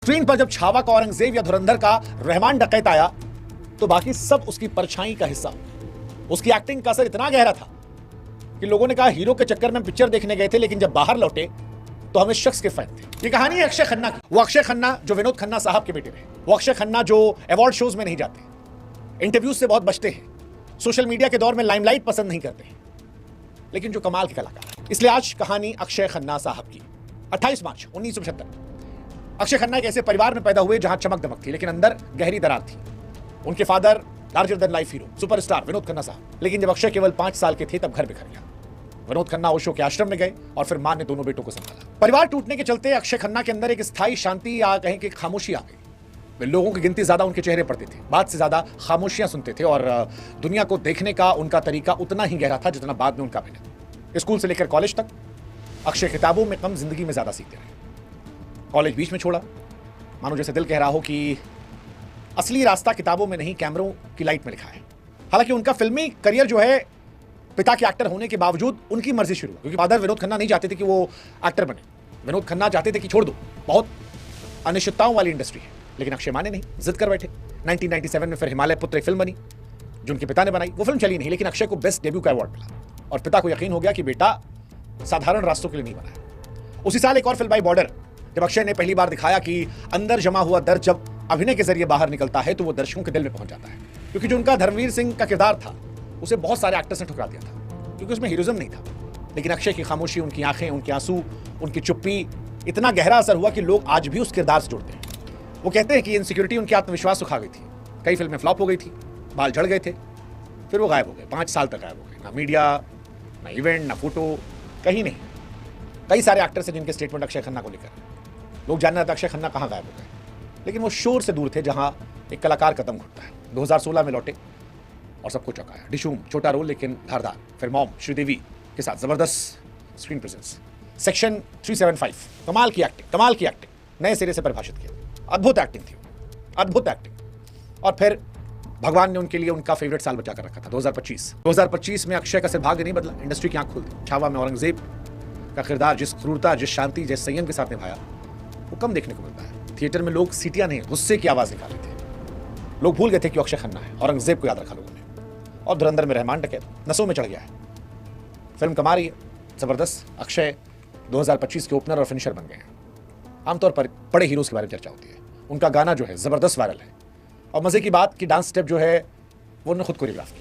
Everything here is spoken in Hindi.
स्क्रीन पर जब छावा का औरंगजेब या धुरंधर का रहमान डकैत आया तो बाकी सब उसकी परछाई का हिस्सा। उसकी एक्टिंग का असर इतना गहरा था कि लोगों ने कहा हीरो के चक्कर में पिक्चर देखने गए थे, लेकिन जब बाहर लौटे तो हम इस शख्स के फैन थे। ये कहानी है अक्षय खन्ना की। वो अक्षय खन्ना जो विनोद खन्ना साहब के बेटे रहे, वो अक्षय खन्ना जो अवार्ड शोज में नहीं जाते, इंटरव्यूज से बहुत बचते हैं, सोशल मीडिया के दौर में लाइमलाइट पसंद नहीं करते, लेकिन जो कमाल के कलाकार है। इसलिए आज कहानी अक्षय खन्ना साहब की। 28 मार्च 1975 अक्षय खन्ना एक ऐसे परिवार में पैदा हुए जहां चमक दमक थी, लेकिन अंदर गहरी दरार थी। उनके father larger than life hero superstar Vinod Khanna साहब, लेकिन जब अक्षय केवल 5 साल के थे तब घर बिखर गया। विनोद खन्ना ओशो के आश्रम में गए और फिर मां ने दोनों बेटों को संभाला। परिवार टूटने के चलते अक्षय खन्ना के अंदर एक स्थायी शांति या कहें कि खामोशी आ गई। लोगों की गिनती ज्यादा उनके चेहरे पड़ती थी, बात से ज्यादा खामोशियां सुनते थे और दुनिया को देखने का उनका तरीका उतना ही गहरा था जितना बाद में उनका बना। स्कूल से लेकर कॉलेज तक अक्षय किताबों में कम, जिंदगी में ज्यादा सीखते रहे। कॉलेज बीच में छोड़ा, मानो जैसे दिल कह रहा हो कि असली रास्ता किताबों में नहीं कैमरों की लाइट में लिखा है। हालांकि उनका फिल्मी करियर जो है पिता के एक्टर होने के बावजूद उनकी मर्जी शुरू हुई, क्योंकि फादर विनोद खन्ना नहीं चाहते थे कि वो एक्टर बने। विनोद खन्ना चाहते थे कि छोड़ दो, बहुत अनिश्चितताओं वाली इंडस्ट्री है, लेकिन अक्षय माने नहीं, जिद कर बैठे। 1997 में फिर हिमालय पुत्र एक फिल्म बनी जो उनके पिता ने बनाई। वो फिल्म चली नहीं, लेकिन अक्षय को बेस्ट डेब्यू का अवार्ड मिला और पिता को यकीन हो गया कि बेटा साधारण रास्तों के लिए नहीं बना है। उसी साल एक और फिल्म आई बॉर्डर, जब अक्षय ने पहली बार दिखाया कि अंदर जमा हुआ दर्द जब अभिनय के जरिए बाहर निकलता है तो वो दर्शकों के दिल में पहुंच जाता है। क्योंकि जो उनका धर्मवीर सिंह का किरदार था उसे बहुत सारे एक्टर्स ने ठुकरा दिया था, क्योंकि उसमें हीरोइज्म नहीं था। लेकिन अक्षय की खामोशी, उनकी आंखें, उनके आंसू, उनकी चुप्पी, इतना गहरा असर हुआ कि लोग आज भी उस किरदार से जुड़ते हैं। वो कहते हैं कि इनसिक्योरिटी उनकी आत्मविश्वास सुखा गई थी। कई फिल्में फ्लॉप हो गई थी, बाल झड़ गए थे, फिर वो गायब हो गए। 5 साल तक गायब हो गए, ना मीडिया, ना इवेंट, ना फोटो, कहीं नहीं। कई सारे एक्टर्स हैं जिनके स्टेटमेंट अक्षय खन्ना को लेकर लोग जानना था अक्षय खन्ना कहाँ गायब हो गए, लेकिन वो शोर से दूर थे जहां एक कलाकार कदम घुटता है। 2016 में लौटे और सबको चौंकाया। डिशूम, छोटा रोल लेकिन धारदार। फिर मॉम श्रीदेवी के साथ जबरदस्त स्क्रीन प्रेजेंस। सेक्शन 375, कमाल की एक्टिंग, कमाल की एक्टिंग, नए सिरे से परिभाषित किया। अद्भुत एक्टिंग थी, अद्भुत एक्टिंग। और फिर भगवान ने उनके लिए उनका फेवरेट साल बचा कर रखा था, 2025 में अक्षय का सिर्फ भाग्य नहीं बदला, इंडस्ट्री की आंख खुल दी। छावा में औरंगजेब का किरदार जिस क्रूरता, जिस शांति, जिस संयम के साथ निभाया, वो कम देखने को मिलता है। थिएटर में लोग सीटियां नहीं, गुस्से की आवाज निकाल रहे थे। लोग भूल गए थे कि अक्षय खन्ना है। औरंगजेब को याद रखा लोगों ने। और धुरंधर में रहमान डकैत नसों में चढ़ गया है। फिल्म कमा रही है, जबरदस्त। अक्षय 2025 के ओपनर और फिनिशर बन गए हैं। आमतौर पर बड़े हीरोज के बारे में चर्चा होती है। उनका गाना जो है जबरदस्त वायरल है, और मजे की बात कि डांस स्टेप जो है वो उन्होंने खुद कोरियोग्राफ किया।